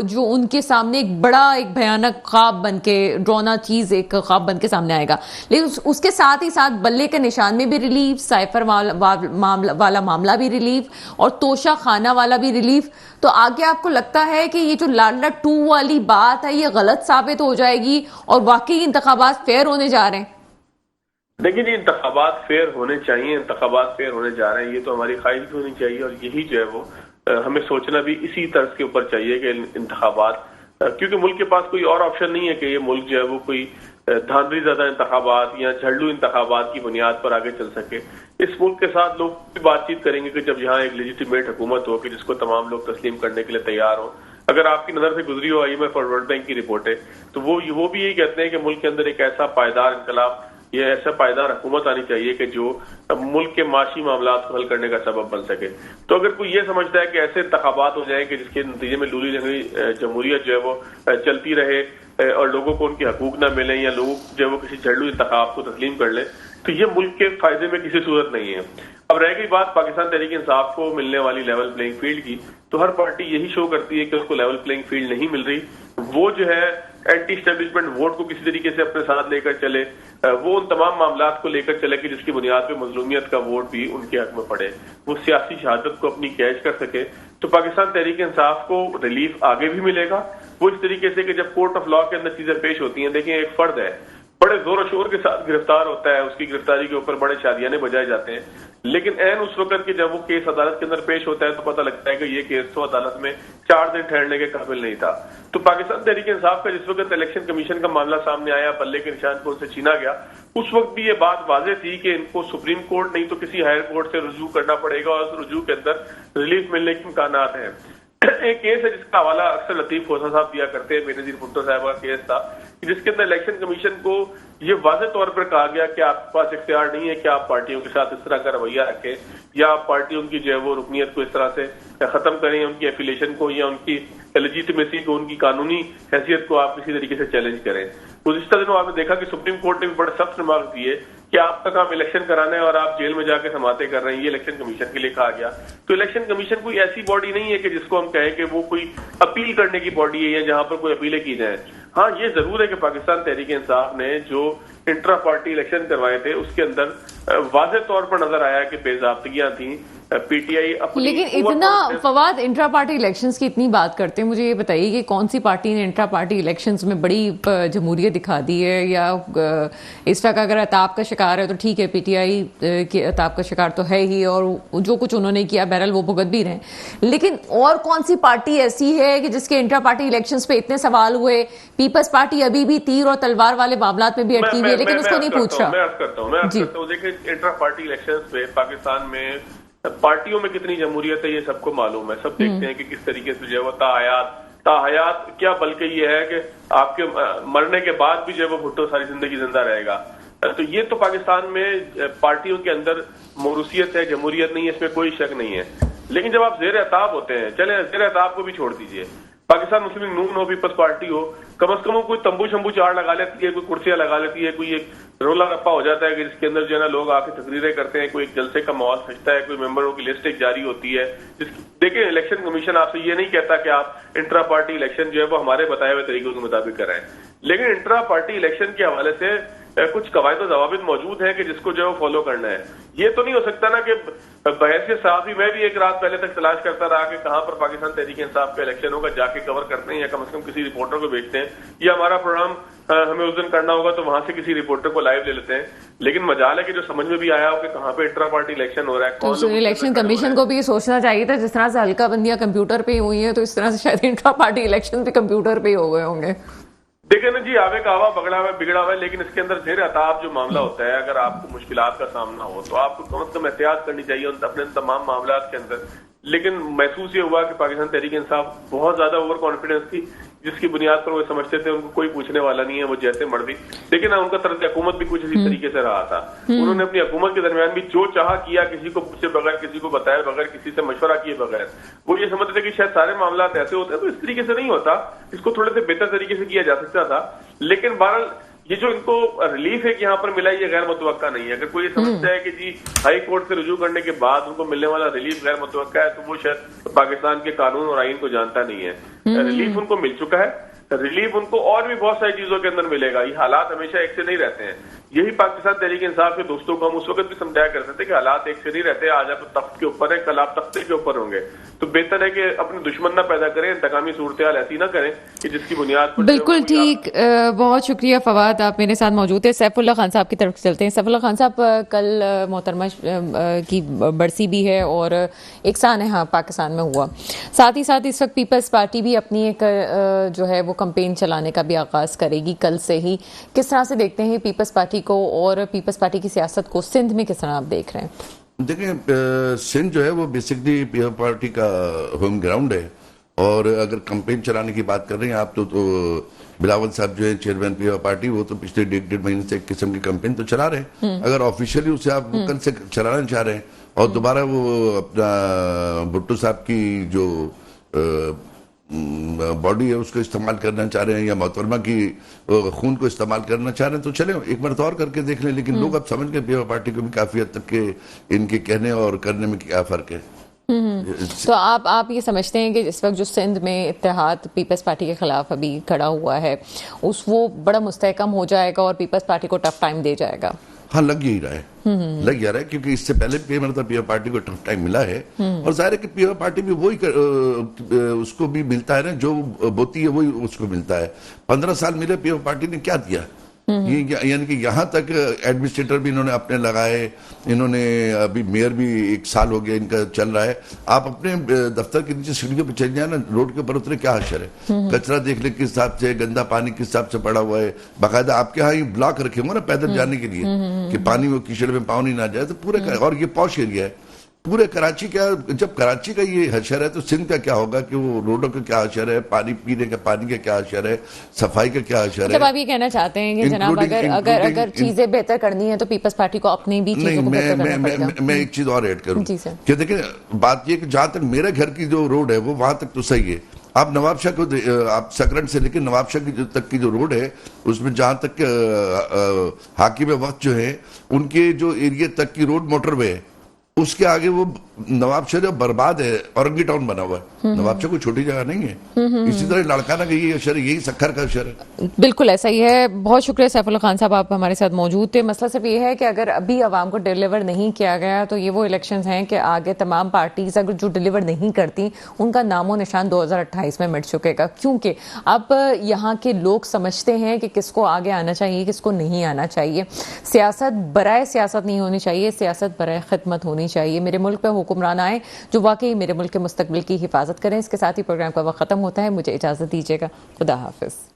جو ان کے سامنے ایک بڑا ایک بھیانک خواب بن کے ڈرونا چیز ایک خواب بن کے سامنے آئے گا. لیکن اس کے ساتھ ہی ساتھ بلے کے نشان میں بھی ریلیف, سائفر والا معاملہ بھی ریلیف اور توشہ خانہ والا بھی ریلیف. تو آگے آپ کو لگتا ہے کہ یہ جو لاڈلا 2 والی بات ہے یہ غلط ثابت ہو جائے گی اور واقعی انتخابات فیئر ہونے جا رہے ہیں؟ دیکھیں جی, انتخابات فیئر ہونے چاہیے, انتخابات فیئر ہونے جا رہے ہیں, یہ تو ہماری خواہش بھی ہونی چاہیے اور یہی جو ہے وہ ہمیں سوچنا بھی اسی طرز کے اوپر چاہیے کہ انتخابات, کیونکہ ملک کے پاس کوئی اور آپشن نہیں ہے کہ یہ ملک جو ہے وہ کوئی دھاندلی زدہ انتخابات یا جھڑلو انتخابات کی بنیاد پر آگے چل سکے. اس ملک کے ساتھ لوگ بھی بات چیت کریں گے کہ جب یہاں ایک لیجیٹیمیٹ حکومت ہو کہ جس کو تمام لوگ تسلیم کرنے کے لیے تیار ہوں. اگر آپ کی نظر سے گزری ہو IMF اور ورلڈ بینک کی رپورٹیں, تو وہ بھی یہی کہتے ہیں کہ ملک کے اندر ایک ایسا پائیدار انقلاب, یہ ایسا پائیدار حکومت آنی چاہیے کہ جو ملک کے معاشی معاملات کو حل کرنے کا سبب بن سکے. تو اگر کوئی یہ سمجھتا ہے کہ ایسے انتخابات ہو جائیں کہ جس کے نتیجے میں لولی لنگڑی جمہوریت جو ہے وہ چلتی رہے اور لوگوں کو ان کے حقوق نہ ملیں یا لوگ جو ہے وہ کسی جھڑلو انتخاب کو تسلیم کر لیں, تو یہ ملک کے فائدے میں کسی صورت نہیں ہے. اب رہ گئی بات پاکستان تحریک انصاف کو ملنے والی لیول پلینگ فیلڈ کی, تو ہر پارٹی یہی شو کرتی ہے کہ اس کو لیول پلینگ فیلڈ نہیں مل رہی. وہ جو ہے اینٹی اسٹیبلشمنٹ ووٹ کو کسی طریقے سے اپنے ساتھ لے کر چلے, وہ ان تمام معاملات کو لے کر چلے کہ جس کی بنیاد پہ مظلومیت کا ووٹ بھی ان کے حق میں پڑے, وہ سیاسی شہادت کو اپنی کیش کر سکے. تو پاکستان تحریک انصاف کو ریلیف آگے بھی ملے گا, وہ اس طریقے سے کہ جب کورٹ آف لا کے اندر چیزیں پیش ہوتی ہیں. دیکھیں, ایک فرد ہے بڑے زور و شور کے ساتھ گرفتار ہوتا ہے, اس کی گرفتاری کے اوپر بڑے شادیانے بجائے جاتے ہیں, لیکن عین اس وقت کہ جب وہ کیس عدالت کے اندر پیش ہوتا ہے تو پتہ لگتا ہے کہ یہ کیس تو عدالت میں 4 دن ٹھہرنے کے قابل نہیں تھا. تو پاکستان تحریک انصاف کا جس وقت الیکشن کمیشن کا معاملہ سامنے آیا, بلے کے نشان کو ان سے چھینا گیا, اس وقت بھی یہ بات واضح تھی کہ ان کو سپریم کورٹ نہیں تو کسی ہائر کورٹ سے رجوع کرنا پڑے گا, اور اس رجوع کے اندر ریلیف ملنے کے امکانات ہیں. ایک کیس ہے جس کا حوالہ اکثر لطیف کھوسہ صاحب دیا کرتے ہیں, بے نظیر بھٹو صاحب کا کیس تھا, جس کے اندر الیکشن کمیشن کو یہ واضح طور پر کہا گیا کہ آپ کے پاس اختیار نہیں ہے کہ آپ پارٹیوں کے ساتھ اس طرح کا رویہ رکھیں یا آپ پارٹیوں کی جو ہے وہ رکنیت کو اس طرح سے ختم کریں, ان کی ایفیلیشن کو یا ان کی لیجیٹیمیسی کو, ان کی قانونی حیثیت کو آپ کسی طریقے سے چیلنج کریں. گزشتہ دنوں آپ نے دیکھا کہ سپریم کورٹ نے بھی بڑے سخت ریمارک دیے کہ آپ کا کام الیکشن کرانا ہے اور آپ جیل میں جا کے سماعتیں کر رہے ہیں, یہ الیکشن کمیشن کے لیے کہا گیا. تو الیکشن کمیشن کوئی ایسی باڈی نہیں ہے کہ جس کو ہم کہیں کہ وہ کوئی اپیل کرنے کی باڈی ہے یا جہاں پر کوئی اپیلیں کی جائیں. ہاں, یہ ضرور ہے کہ پاکستان تحریک انصاف نے جو انٹرا پارٹی الیکشن کروائے تھے اس کے اندر واضح طور پر نظر آیا کہ بے ضابطگیاں تھیں. پی ٹی آئی لیکن اتنا فواد انٹرا پارٹی الیکشنز کی اتنی بات کرتے ہیں, مجھے یہ بتائیے کہ کون سی پارٹی نے انٹرا پارٹی الیکشنز میں بڑی جمہوریت دکھا دی ہے, یا اس طرح کا اگر عطاب کا شکار ہے تو ٹھیک ہے, پی ٹی آئی کے عطاب کا شکار تو ہے ہی اور جو کچھ انہوں نے کیا بہرحال وہ بھگت بھی رہے, لیکن اور کون سی پارٹی ایسی ہے کہ جس کے انٹرا پارٹی الیکشنز پہ اتنے سوال ہوئے؟ پیپلز پارٹی ابھی بھی تیر اور تلوار والے معاملات میں بھی اٹکی ہوئی ہے, لیکن اس کو نہیں پوچھ رہا. میں عرض کرتا ہوں دیکھیں, انٹرا پارٹی الیکشنز پہ پاکستان میں پارٹیوں میں کتنی جمہوریت ہے یہ سب کو معلوم ہے, سب دیکھتے ہیں کہ کس طریقے سے جو ہے وہ تاحیات کیا, بلکہ یہ ہے کہ آپ کے مرنے کے بعد بھی جو ہے وہ بھٹو ساری زندگی زندہ رہے گا. تو یہ تو پاکستان میں پارٹیوں کے اندر موروثیت ہے, جمہوریت نہیں ہے, اس میں کوئی شک نہیں ہے. لیکن جب آپ زیر عتاب ہوتے ہیں, چلیں زیر عتاب کو بھی چھوڑ دیجئے, پاکستان مسلم نون ہو, پیپلز پارٹی ہو, کم از کم کوئی تمبو شمبو چار لگا لیتی ہے, کوئی کرسیاں لگا لیتی ہے, کوئی ایک رولا رپا ہو جاتا ہے کہ جس کے اندر جو ہے نا لوگ آ کے تقریریں کرتے ہیں, کوئی ایک جلسے کا ماحول کھنچتا ہے, کوئی ممبروں کی لسٹ ایک جاری ہوتی ہے. دیکھیں, الیکشن کمیشن آپ سے یہ نہیں کہتا کہ آپ انٹرا پارٹی الیکشن جو ہے وہ ہمارے بتائے ہوئے طریقوں کے مطابق کرائیں, لیکن انٹرا پارٹی الیکشن کے حوالے سے کچھ قواعد و ضوابط موجود ہیں کہ جس کو جو ہے وہ فالو کرنا ہے. یہ تو نہیں ہو سکتا نا کہ بحیثیت صحافی میں بھی ایک رات پہلے تک تلاش کرتا رہا کہ کہاں پر پاکستان تحریک انصاف کا الیکشن ہوگا, جا کے کور کرتے ہیں یا کم از کم کسی رپورٹر کو بھیجتے ہیں, یا ہمارا پروگرام ہمیں اس دن کرنا ہوگا تو وہاں سے کسی رپورٹر کو لائیو لے لیتے ہیں. لیکن مجال ہے کہ جو سمجھ میں بھی آیا ہو کہ کہاں پہ انٹرا پارٹی الیکشن ہو رہا ہے. تو الیکشن کمیشن کو بھی یہ سوچنا چاہیے تھا, جس طرح سے حلقہ بندیاں کمپیوٹر پہ ہی ہوئی ہیں تو اس طرح سے شاید انٹرا پارٹی الیکشن بھی کمپیوٹر پہ ہی ہو گئے ہوں گے. دیکھیں نا جی, آوے کہوا بگڑا ہوا بگڑا ہوا ہے, لیکن اس کے اندر زیر عتاب جو معاملہ ہوتا ہے, اگر آپ کو مشکلات کا سامنا ہو تو آپ کو کم از کم احتیاط کرنی چاہیے اپنے تمام معاملات کے اندر. لیکن محسوس یہ ہوا کہ پاکستان تحریک انصاف بہت زیادہ اوور کانفیڈنس تھی, جس کی بنیاد پر وہ سمجھتے تھے ان کو کوئی پوچھنے والا نہیں ہے, وہ جیسے مرضی. لیکن ان کا طرز حکومت بھی کچھ اسی طریقے سے رہا تھا. انہوں نے اپنی حکومت کے درمیان بھی جو چاہا کیا, کسی کو پوچھے بغیر, کسی کو بتائے بغیر, کسی سے مشورہ کیے بغیر. وہ یہ سمجھتے تھے کہ شاید سارے معاملات ایسے ہوتے ہیں, تو اس طریقے سے نہیں ہوتا, اس کو تھوڑے سے بہتر طریقے سے کیا جا سکتا تھا. لیکن بہرحال یہ جو ان کو ریلیف ایک یہاں پر ملا ہے یہ غیر متوقع نہیں ہے. اگر کوئی سمجھتا ہے کہ جی ہائی کورٹ سے رجوع کرنے کے بعد ان کو ملنے والا ریلیف غیر متوقع ہے تو وہ شاید پاکستان کے قانون اور آئین کو جانتا نہیں ہے. ریلیف ان کو مل چکا ہے, ریلیف ان کو اور بھی بہت ساری چیزوں کے اندر ملے گا. یہ حالات ہمیشہ ایک سے نہیں رہتے ہیں. یہی پاکستان تحریک انصاف کے دوستوں کو ہم اس وقت بھی سمجھایا کرتے تھے کہ حالات ایک سے نہیں رہتے. آج آپ تخت کے اوپر ہیں, کل آپ تختے کے اوپر ہوں گے. تو بہتر ہے کہ اپنے دشمن نہ پیدا کریں, انتقامی صورتحال ایسی نہ کریں کہ جس کی بنیاد پر بالکل ٹھیک. بہت شکریہ فواد, آپ میرے ساتھ موجود تھے. سیف اللہ خان صاحب کی طرف چلتے ہیں. سیف اللہ خان صاحب, کل محترمہ کی برسی بھی ہے اور ایک سانحہ پاکستان میں ہوا. ساتھ ہی ساتھ اس وقت پیپلز پارٹی بھی اپنی ایک جو ہے وہ کمپین چلانے کا بھی آغاز کرے گی کل سے ہی. کس طرح سے دیکھتے ہیں پیپلز پارٹی کو اور پیپلز پارٹی کی سیاست کو سندھ میں کس طرح آپ دیکھ رہے ہیں؟ دیکھیں, سندھ جو ہے وہ بیسکلی پیپل پارٹی کا ہوم گراؤنڈ ہے, اور اگر کمپین چلانے کی بات کر رہے ہیں آپ تو بلاول صاحب جو ہے چیئرمین پیپل پارٹی, وہ تو پچھلے ڈیڑھ مہینے سے ایک قسم کی کمپین تو چلا رہے ہیں. اگر آفیشیلی اسے آپ کل سے چلانا چاہ رہے ہیں اور دوبارہ وہ اپنا بھٹو صاحب کی جو باڈی ہے اس کو استعمال کرنا چاہ رہے ہیں یا محترمہ کی خون کو استعمال کرنا چاہ رہے ہیں تو چلیں ایک مرتبہ اور کر کے دیکھ لیں. لیکن لوگ اب سمجھ گئے پیپل پارٹی کو بھی کافی حد تک کہ ان کے کہنے اور کرنے میں کیا فرق ہے. تو آپ یہ سمجھتے ہیں کہ اس وقت جو سندھ میں اتحاد پیپلز پارٹی کے خلاف ابھی کھڑا ہوا ہے وہ بڑا مستحکم ہو جائے گا اور پیپلز پارٹی کو ٹف ٹائم دے جائے گا؟ ہاں, لگ ہی رہا ہے کیونکہ اس سے پہلے بھی مطلب پیپل پارٹی کو ٹف ٹائم ملا ہے, اور ظاہر ہے کہ پیپل پارٹی بھی وہی اس کو بھی ملتا ہے نا, جو بوتی ہے وہی اس کو ملتا ہے. 15 سال ملے پیپل پارٹی نے کیا دیا, یعنی کہ یہاں تک ایڈمنسٹریٹر بھی انہوں نے اپنے لگائے, انہوں نے ابھی میئر بھی 1 سال ہو گیا ان کا چل رہا ہے. آپ اپنے دفتر کے نیچے سیڑھیوں پہ چل جائیں نا, روڈ کے اوپر اترے, کیا حشر ہے, کچرا دیکھ لیں کس حساب سے, گندا پانی کس حساب سے پڑا ہوا ہے. باقاعدہ آپ کے ہاں یہ بلاک رکھے ہوں گے نا پیدل جانے کے لیے کہ پانی وہ کیچڑ میں پاؤں نہیں نہ جائے. تو پورے, اور یہ پوش ایریا ہے پورے کراچی کا. جب کراچی کا یہ حشر ہے تو سندھ کا کیا ہوگا کہ وہ روڈوں کا کیا حشر ہے, پانی پینے کا پانی کا کیا حشر ہے, صفائی کا کیا حشر ہے. جب آپ یہ کہنا چاہتے ہیں کہ جناب اگر چیزیں بہتر کرنی ہیں تو پیپلز پارٹی کو اپنی بھی چیزوں کو بہتر کرنا پڑے گا. میں ایک چیز اور ایڈ کروں کہ دیکھیں بات یہ کہ جہاں تک میرے گھر کی جو روڈ ہے وہ وہاں تک تو صحیح ہے. آپ نواب شاہ کو, آپ سکرنٹ سے لیکن نواب شاہ تک کی جو روڈ ہے اس میں جہاں تک حاکم وقت جو ہے ان کے جو ایریا تک کی روڈ موٹر وے ہے, اس کے آگے وہ نواب شاہ جو برباد ہے, اورنگی ٹاؤن بنا ہوا ہے. نواب شاہ کوئی چھوٹی جگہ نہیں ہے. اسی طرح لڑکانہ کا یہی اشر ہے, یہی سکھر کا اشر ہے. بالکل ایسا ہی ہے. بہت شکریہ سیف اللہ خان صاحب, آپ ہمارے ساتھ موجود تھے. مسئلہ صرف یہ ہے کہ اگر ابھی عوام کو ڈیلیور نہیں کیا گیا تو یہ وہ الیکشنز ہیں کہ آگے تمام پارٹیز اگر جو ڈیلیور نہیں کرتی ان کا نام و نشان 2028 میں مٹ چکے گا, کیونکہ اب یہاں کے لوگ سمجھتے ہیں کہ کس کو آگے آنا چاہیے کس کو نہیں آنا چاہیے. سیاست برائے سیاست نہیں ہونی چاہیے, سیاست برائے خدمت ہونی چاہیے. میرے ملک پہ حکمران آئے جو واقعی میرے ملک کے مستقبل کی حفاظت کریں. اس کے ساتھ ہی پروگرام کا وقت ختم ہوتا ہے. مجھے اجازت دیجیے گا. خدا حافظ.